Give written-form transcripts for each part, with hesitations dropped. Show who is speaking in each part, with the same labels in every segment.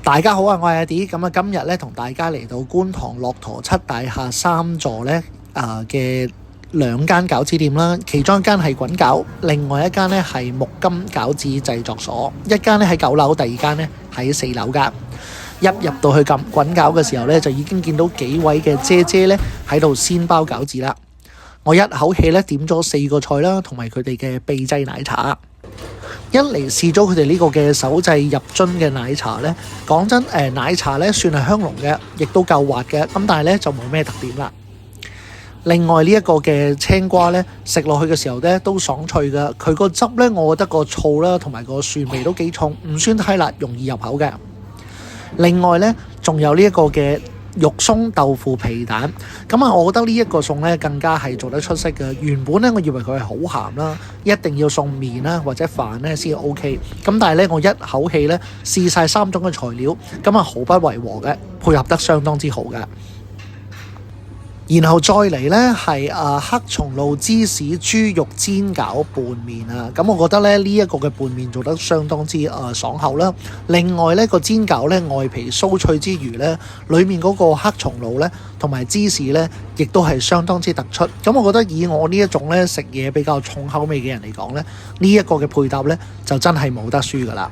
Speaker 1: 大家好啊，我係阿 D。咁啊，今日咧同大家嚟到觀塘駱駝七大廈3座咧嘅2間餃子店啦。其中一間係滾餃，另外一間咧係木金餃子製作所。一間咧喺9樓，第二間咧喺4樓㗎。一入到去撳滾餃嘅時候咧，就已經見到幾位嘅姐姐咧喺度先包餃子啦。我一口氣咧點咗4個菜啦，同埋佢哋嘅秘製奶茶。一嚟試咗佢哋呢個嘅手製入樽嘅奶茶呢，講真，奶茶呢算係香濃嘅，亦都夠滑嘅，咁但係呢就冇咩特點啦。另外呢一個嘅青瓜呢，食落去嘅時候呢都爽脆㗎，佢個汁呢，我覺得個醋啦同埋個蒜味都幾重，唔算太辣，容易入口嘅。另外呢，仲有呢一個嘅肉鬆豆腐皮蛋，咁啊，我覺得呢一個餸呢更加係做得出色嘅。原本呢，我以為佢係好鹹啦，一定要送麵啦或者飯呢先 OK。咁但係呢，我一口氣呢試晒3種嘅材料，咁啊毫不違和嘅，配合得相當之好嘅。然後再嚟呢係黑松露芝士豬肉煎餃拌麵啊，咁我覺得呢一個嘅拌麵做得相當之爽口啦。另外呢個煎餃呢，外皮酥脆之餘呢，裡面嗰個黑松露呢同埋芝士呢，亦都係相當之突出。咁我覺得以我呢一種呢食嘢比較重口味嘅人嚟講呢，呢一個嘅配搭呢，就真係冇得輸噶啦。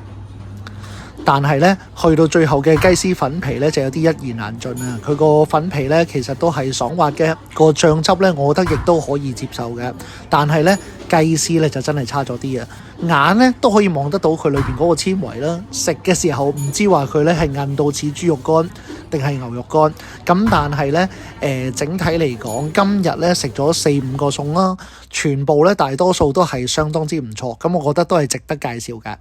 Speaker 1: 但係呢，去到最後嘅雞絲粉皮呢，就有啲一言難盡啊！佢個粉皮呢，其實都係爽滑嘅，個醬汁呢，我覺得亦都可以接受嘅。但係呢，雞絲呢，就真係差咗啲啊！眼呢，都可以望得到佢裏邊嗰個纖維啦。食嘅時候唔知話佢呢係韌到似豬肉乾定係牛肉乾。咁但係呢，整體嚟講，今日呢食咗4-5個餸啦，全部呢大多數都係相當之唔錯。咁我覺得都係值得介紹㗎。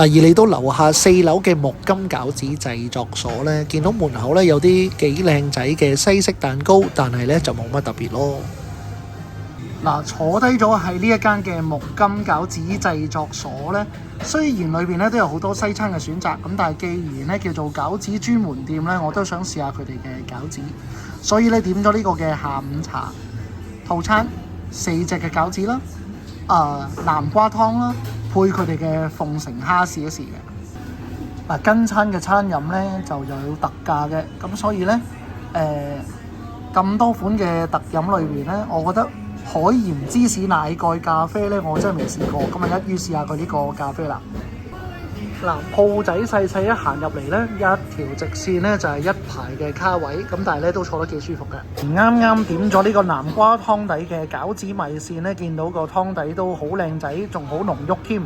Speaker 1: 而嚟到樓下4樓嘅木金餃子製作所呢，見到門口呢有啲幾靚仔嘅西式蛋糕，但係呢就冇乜特別咯。坐低咗喺呢一間嘅木金餃子製作所呢，雖然裏邊呢都有好多西餐嘅選擇，咁但係既然呢叫做餃子專門店呢，我都想試下佢哋嘅餃子，所以呢點咗呢個嘅下午茶套餐，4隻嘅餃子啦，南瓜湯啦。配佢哋嘅鳳城蝦試一試嘅。跟餐嘅餐飲呢就又有特價嘅，咁所以呢，咁多款嘅特飲裏面呢，我覺得海鹽芝士奶蓋咖啡呢，我真係未試過，咁啊一於試下佢呢個咖啡啦。鋪仔細細一行入嚟呢，一條直線呢就係一排嘅卡位，咁但係呢都坐得幾舒服嘅。啱啱點咗呢個南瓜湯底嘅餃子米線呢，見到個湯底都好靚仔，仲好濃郁添。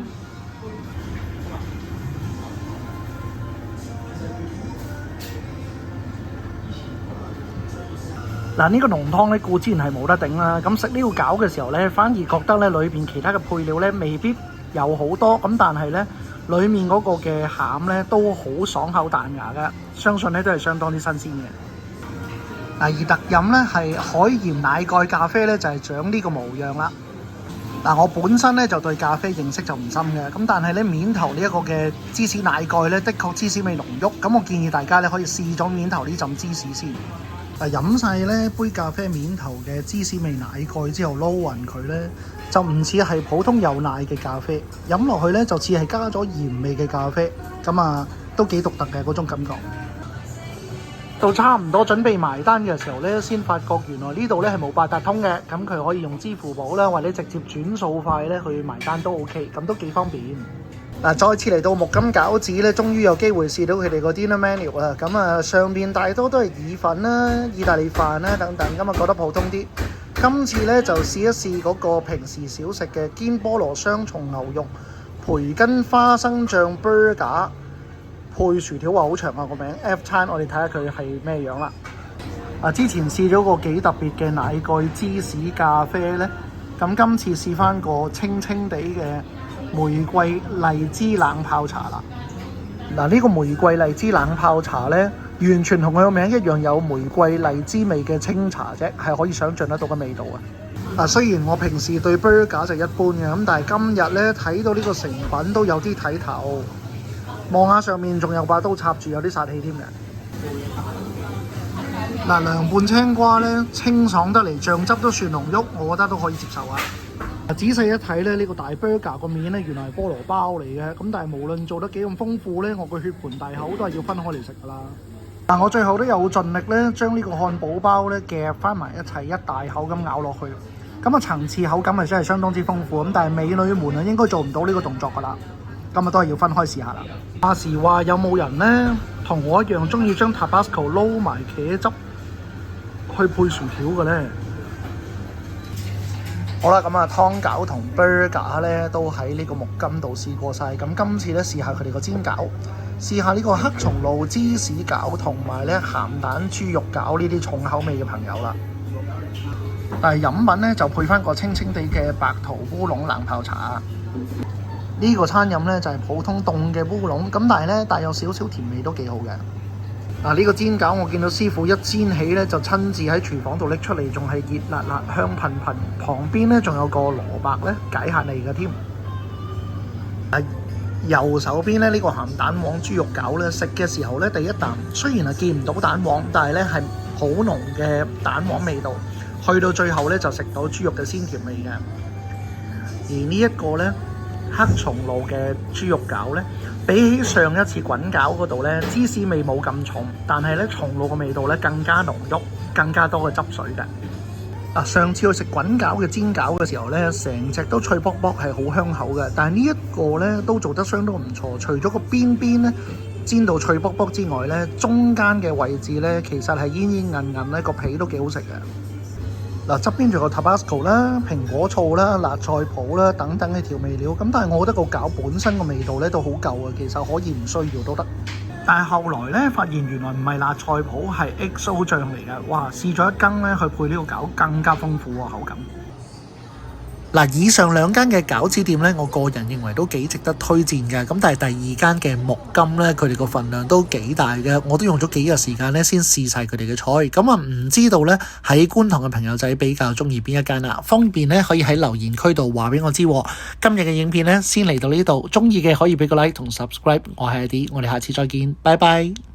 Speaker 1: 呢個濃湯呢，固之然係冇得頂啦。咁食呢個餃嘅時候呢，反而覺得呢裏邊其他嘅配料呢未必有好多，咁但係呢，裏面嗰個嘅餡呢都好爽口彈牙嘅，相信呢都係相當之新鮮嘅。而特飲呢係海鹽奶蓋咖啡呢，就係長呢個模樣啦。我本身呢就對咖啡認識就唔深嘅，咁但係呢面頭呢一個嘅芝士奶蓋呢，的確芝士味濃郁，咁我建議大家呢可以試咗面頭呢浸芝士先。飲晒呢杯咖啡面頭嘅芝士味奶蓋之後撈勻佢呢，就唔似係普通有奶嘅咖啡，飲落去呢就似係加咗鹽味嘅咖啡，咁都幾獨特嘅嗰種感覺。到差唔多準備埋單嘅時候呢，先發覺原來呢度呢係冇八達通嘅，咁佢可以用支付寶啦，或者直接轉數快呢去埋單都 OK，咁都幾方便。再次嚟到木金餃子咧，終於有機會試到佢哋個 dinner menu 啦。咁上面大多都係意粉啦、意大利飯啦等等，咁覺得普通啲。今次咧就試一試嗰個平時少食嘅堅菠蘿雙重牛肉培根花生醬 burger， 配薯條，話好長個名 F 餐，我哋睇下佢係咩樣啦。之前試咗個幾特別嘅奶蓋芝士咖啡咧，咁今次試翻個清清地嘅玫瑰荔枝冷泡茶啦。呢個玫瑰荔枝冷泡茶呢，完全同佢個名一樣，有玫瑰荔枝味嘅清茶啫，係可以想像得到嘅味道啊！雖然我平時對 burger 就一般嘅，咁但係今日呢，睇到呢個成品都有啲睇頭，望下上面仲有把刀插住，有啲殺氣添嘅。涼拌青瓜呢，清爽得嚟，醬汁都算濃郁，我覺得都可以接受啊！仔細一睇咧，呢個大 burger 個面咧原來係菠蘿包嚟嘅，咁但係無論做得幾咁豐富咧，我個血盆大口都係要分開嚟食噶啦。但我最後都有盡力咧，將呢個漢堡包咧夾翻埋一齊，一大口咁咬落去。咁啊層次口感係真係相當之豐富，咁但係美女們啊應該做唔到呢個動作噶啦，咁啊都係要分開試下啦。話時話有冇人咧同我一樣中意將 Tabasco 撈埋茄汁去配薯條嘅咧？好啦，咁啊湯餃同 burger 咧都喺呢個木金度試過晒，咁今次咧試下佢哋個煎餃，試下呢個黑松露芝士餃同埋咧鹹蛋豬肉餃呢啲重口味嘅朋友啦。但係飲品咧就配翻個清清地嘅白桃烏龍冷泡茶。呢個餐飲咧就係普通凍嘅烏龍，咁但係咧帶有少少甜味都幾好嘅。呢個煎餃我見到師傅一煎起咧就親自喺廚房度拎出嚟，仲係熱辣辣香噴噴，旁邊咧仲有個蘿蔔咧解下脷嘅添。右手邊咧呢個鹹蛋黃豬肉餃咧食嘅時候咧第一啖雖然係見唔到蛋黃，但係咧係好濃嘅蛋黃味道，去到最後咧就食到豬肉嘅鮮甜味嘅。而呢一個咧黑松露嘅豬肉餃咧，比起上一次滾餃嗰度咧，芝士味冇咁重，但係咧松露嘅味道咧更加濃郁，更加多嘅汁水嘅。上次去食滾餃嘅煎餃嘅時候咧，成隻都脆卜卜，係好香口嘅。但係呢一個咧都做得相當唔錯，除咗個邊邊咧煎到脆卜卜之外咧，中間嘅位置咧其實係煙煙韌韌咧，個皮都幾好食嘅。側邊仲有 Tabasco 啦、蘋果醋啦、辣菜脯啦等等嘅調味料，咁但係我覺得個餃本身個味道咧都好夠啊，其實可以唔需要都得。但係後來咧發現原來唔係辣菜脯，係 XO 醬嚟嘅，哇！試咗一羹咧去配呢個餃更加豐富喎口感。以上兩間嘅餃子店咧，我個人認為都幾值得推薦嘅。咁但係第二間嘅木金咧，佢哋個份量都幾大嘅，我都用咗幾日時間咧先試晒佢哋嘅菜。咁唔知道咧喺觀塘嘅朋友仔比較中意邊一間啦？方便咧可以喺留言區度話俾我知。今日嘅影片咧先嚟到呢度，中意嘅可以俾個 like 同 subscribe。我係阿 D，我哋下次再見，拜拜。